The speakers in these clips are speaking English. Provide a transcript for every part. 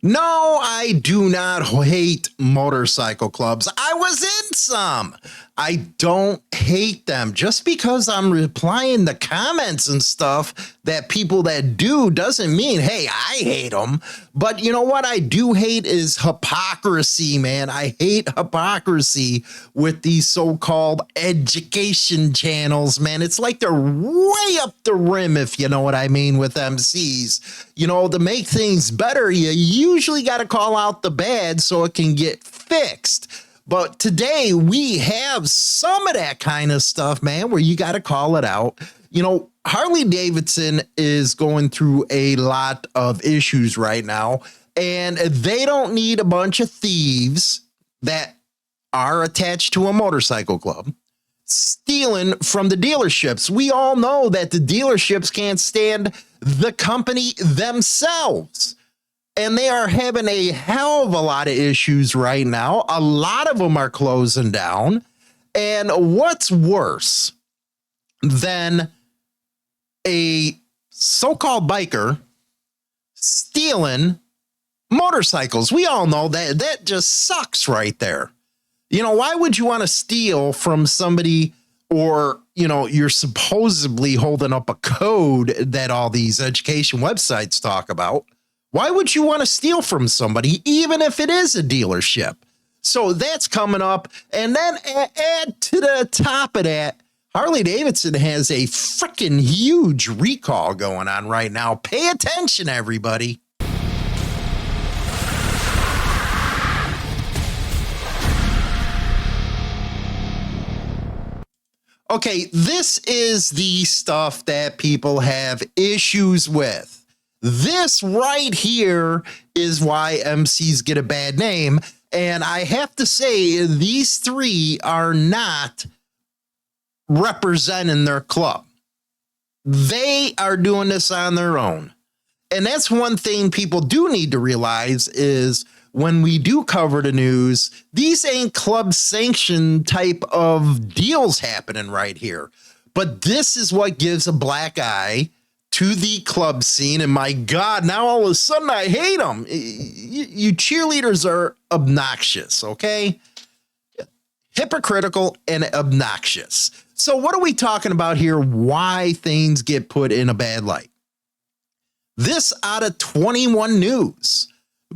No, I do not hate motorcycle clubs. I was in some. I don't hate them. Just because I'm replying to comments and stuff that people that do doesn't mean, hey, I hate them. But you know what I do hate is hypocrisy, man. I hate hypocrisy with these so-called education channels, man. It's like they're way up the rim, if you know what I mean, with MCs. You know, to make things better, you usually got to call out the bad so it can get fixed. But today we have some of that kind of stuff, man, where you got to call it out. You know, Harley-Davidson is going through a lot of issues right now, and they don't need a bunch of thieves that are attached to a motorcycle club stealing from the dealerships. We all know that the dealerships can't stand the company themselves. And they are having a hell of a lot of issues right now. A lot of them are closing down. And what's worse than a so-called biker stealing motorcycles? We all know that that just sucks right there. You know, why would you want to steal from somebody, or, you know, you're supposedly holding up a code that all these education websites talk about? Why would you want to steal from somebody, even if it is a dealership? So that's coming up. And then add to the top of that, Harley-Davidson has a freaking huge recall going on right now. Pay attention, everybody. Okay, this is the stuff that people have issues with. This right here is why MCs get a bad name. And I have to say, these three are not representing their club. They are doing this on their own. And that's one thing people do need to realize is when we do cover the news, these ain't club sanctioned type of deals happening right here. But this is what gives a black eye to the club scene. And my God, now all of a sudden I hate them. You cheerleaders are obnoxious, okay? Hypocritical and obnoxious. So what are we talking about here? Why things get put in a bad light? This out of 21 News.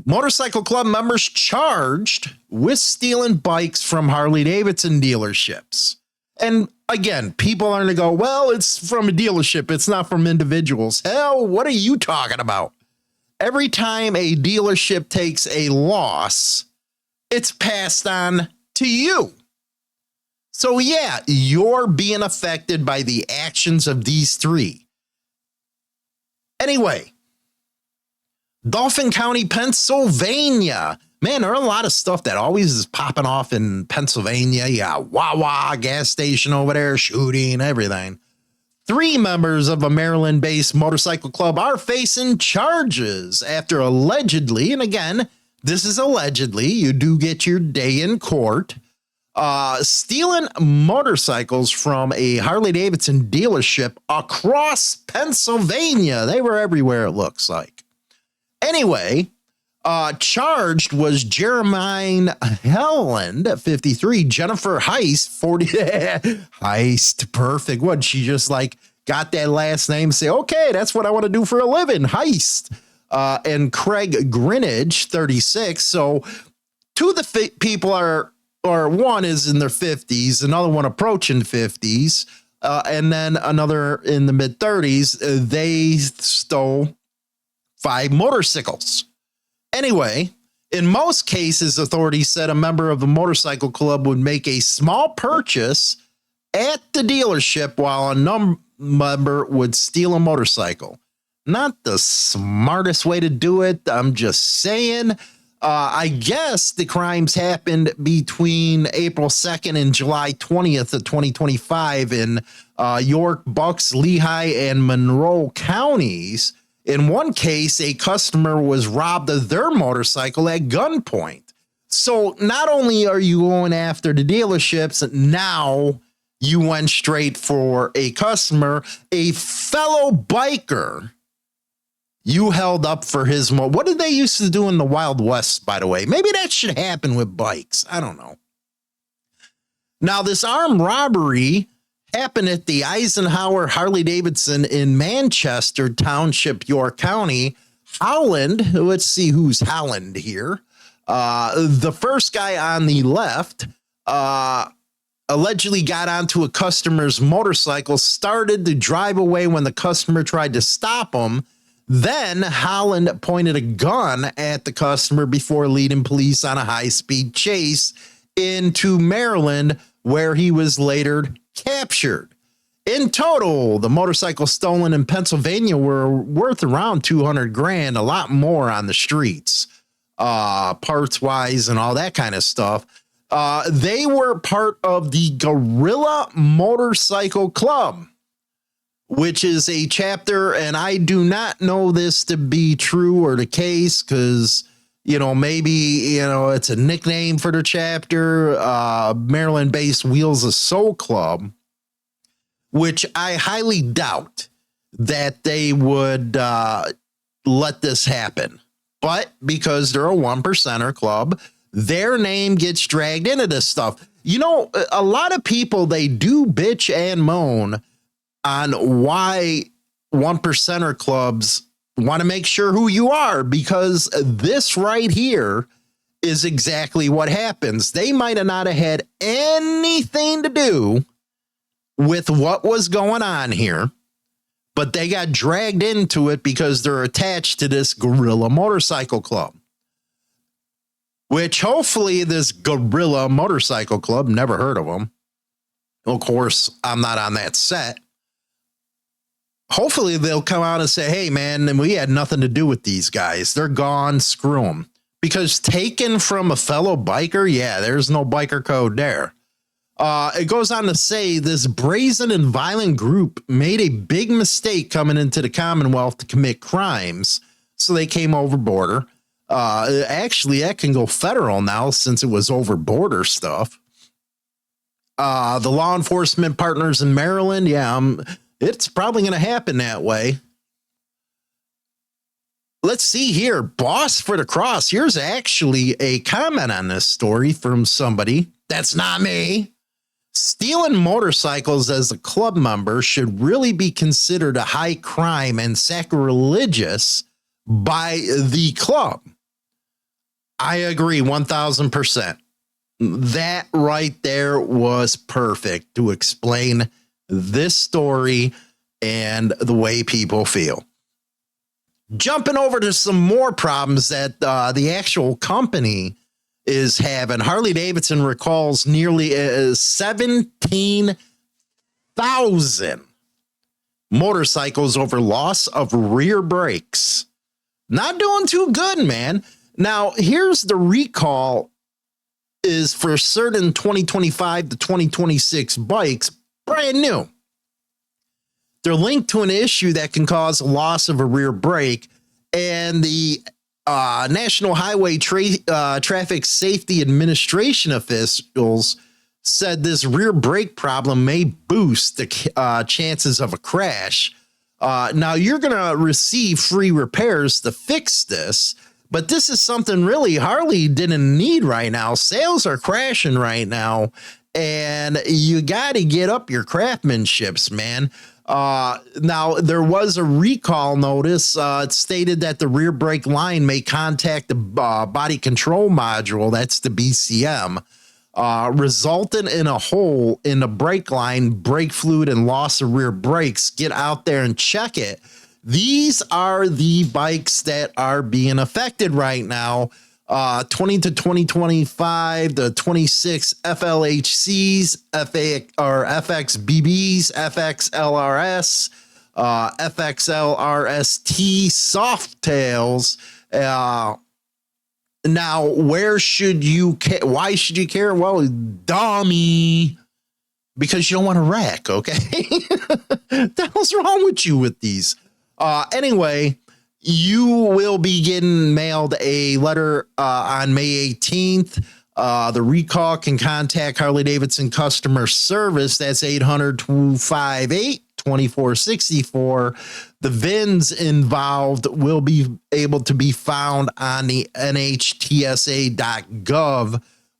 Motorcycle club members charged with stealing bikes from Harley-Davidson dealerships. And again, people are going to go, well, it's from a dealership. It's not from individuals. Hell, what are you talking about? Every time a dealership takes a loss, it's passed on to you. So yeah, you're being affected by the actions of these three. Anyway, Dauphin County, Pennsylvania. Man, there are a lot of stuff that always is popping off in Pennsylvania. Yeah, Wawa gas station over there, shooting, everything. 3 members of a Maryland-based motorcycle club are facing charges after allegedly, and again, this is allegedly, you do get your day in court, stealing motorcycles from a Harley-Davidson dealership across Pennsylvania. They were everywhere, it looks like. Anyway, charged was Jeremiah Helland, 53, Jennifer Heist, 40, Heist, perfect. What, she just like got that last name and say, okay, that's what I want to do for a living, Heist. And Craig Greenidge, 36. So 2 of the people are, or one is in their 50s, another one approaching 50s, and then another in the mid 30s. They stole 5 motorcycles. Anyway, in most cases, authorities said a member of the motorcycle club would make a small purchase at the dealership while a member would steal a motorcycle. Not the smartest way to do it. I'm just saying. I guess the crimes happened between April 2nd and July 20th of 2025 in York, Bucks, Lehigh, and Monroe counties. In one case, a customer was robbed of their motorcycle at gunpoint. So not only are you going after the dealerships, now you went straight for a customer. A fellow biker You held up for his what did they used to do in the Wild West, by the way? Maybe that should happen with bikes. I don't know. Now, this armed robbery happened at the Eisenhower Harley-Davidson in Manchester Township, York County, Holland. Let's see who's Holland here. The first guy on the left allegedly got onto a customer's motorcycle, started to drive away when the customer tried to stop him. Then Holland pointed a gun at the customer before leading police on a high-speed chase into Maryland, where he was later captured. In total, the motorcycles stolen in Pennsylvania were worth around 200 grand, a lot more on the streets, parts wise and all that kind of stuff. They were part of the Guerrilla Motorcycle Club, which is a chapter, and I do not know this to be true or the case, because maybe, it's a nickname for the chapter, Maryland-based Wheels of Soul Club, which I highly doubt that they would let this happen. But because they're a 1%er club, their name gets dragged into this stuff. A lot of people, they do bitch and moan on why 1%er clubs want to make sure who you are, because this right here is exactly what happens. They might have not have had anything to do with what was going on here, but they got dragged into it because they're attached to this Guerrilla Motorcycle Club, which hopefully this Guerrilla Motorcycle Club, never heard of them. Of course, I'm not on that set. Hopefully they'll come out and say, hey, man, we had nothing to do with these guys. They're gone. Screw them. Because taken from a fellow biker, yeah, there's no biker code there. It goes on to say this brazen and violent group made a big mistake coming into the Commonwealth to commit crimes. So they came over border. Actually, that can go federal now since it was over border stuff. The law enforcement partners in Maryland, yeah, it's probably going to happen that way. Let's see here. Boss for the cross. Here's actually a comment on this story from somebody. That's not me. Stealing motorcycles as a club member should really be considered a high crime and sacrilegious by the club. I agree 1000%. That right there was perfect to explain this story and the way people feel. Jumping over to some more problems that the actual company is having. Harley-Davidson recalls nearly 17,000 motorcycles over loss of rear brakes. Not doing too good, man. Now, here's the recall is for certain 2025 to 2026 bikes, brand new. They're linked to an issue that can cause a loss of a rear brake, and the National Highway Traffic Safety Administration officials said this rear brake problem may boost the chances of a crash. Now, you're going to receive free repairs to fix this, but this is something really Harley didn't need right now. Sales are crashing right now, and you got to get up your craftsmanships, man. Now, there was a recall notice. It stated that the rear brake line may contact the body control module, that's the BCM, resulting in a hole in the brake line, brake fluid, and loss of rear brakes. Get out there and check it. These are the bikes that are being affected right now. 20 to 2025, the 26 FLHCs, FXBBs, FXLRS, FXLRST, Softails. Now, where should you care? Why should you care? Well, dummy, because you don't want to wreck, okay? The hell's wrong with you with these? Anyway, you will be getting mailed a letter on May 18th. The recall can contact Harley-Davidson customer service. That's 800-258-20 2464. The VINs involved will be able to be found on the nhtsa.gov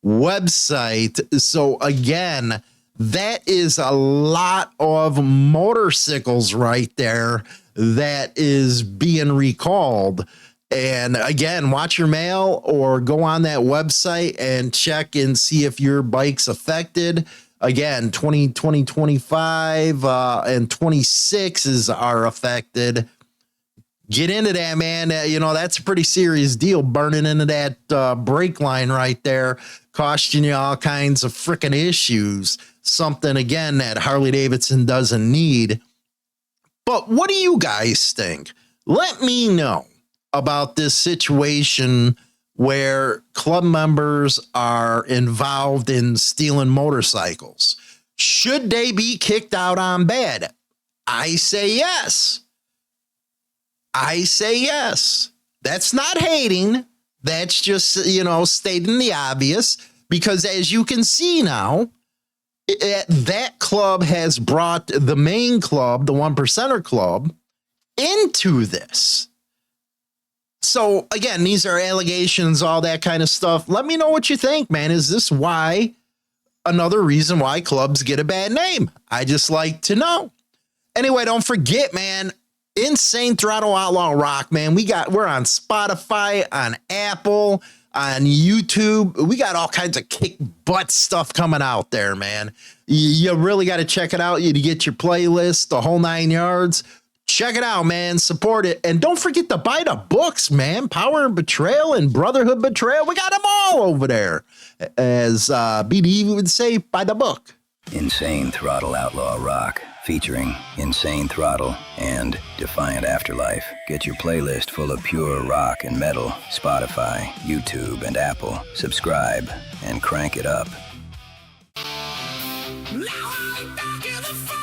website. So again, that is a lot of motorcycles right there that is being recalled. And again, watch your mail or go on that website and check and see if your bike's affected. Again, 2025 and 26s are affected. Get into that, man. You know, that's a pretty serious deal. Burning into that brake line right there, costing you all kinds of freaking issues. Something, again, that Harley-Davidson doesn't need. But what do you guys think? Let me know about this situation where club members are involved in stealing motorcycles. Should they be kicked out on bad? I say yes. I say yes. That's not hating. That's just, you know, stating the obvious, because as you can see now, that club has brought the main club, the 1%er club, into this. So again, these are allegations, all that kind of stuff. Let me know what you think, man. Is this another reason why clubs get a bad name? I just like to know. Anyway, don't forget, man, Insane Throttle Outlaw Rock, man. We're on Spotify, on Apple, on YouTube. We got all kinds of kick butt stuff coming out there, man. You really got to check it out. You get your playlist, the whole 9 yards. Check it out, man. Support it. And don't forget to buy the books, man. Power and Betrayal and Brotherhood Betrayal. We got them all over there. As BD would say, buy the book. Insane Throttle Outlaw Rock, featuring Insane Throttle and Defiant Afterlife. Get your playlist full of pure rock and metal. Spotify, YouTube, and Apple. Subscribe and crank it up. Now I'm back in the fight.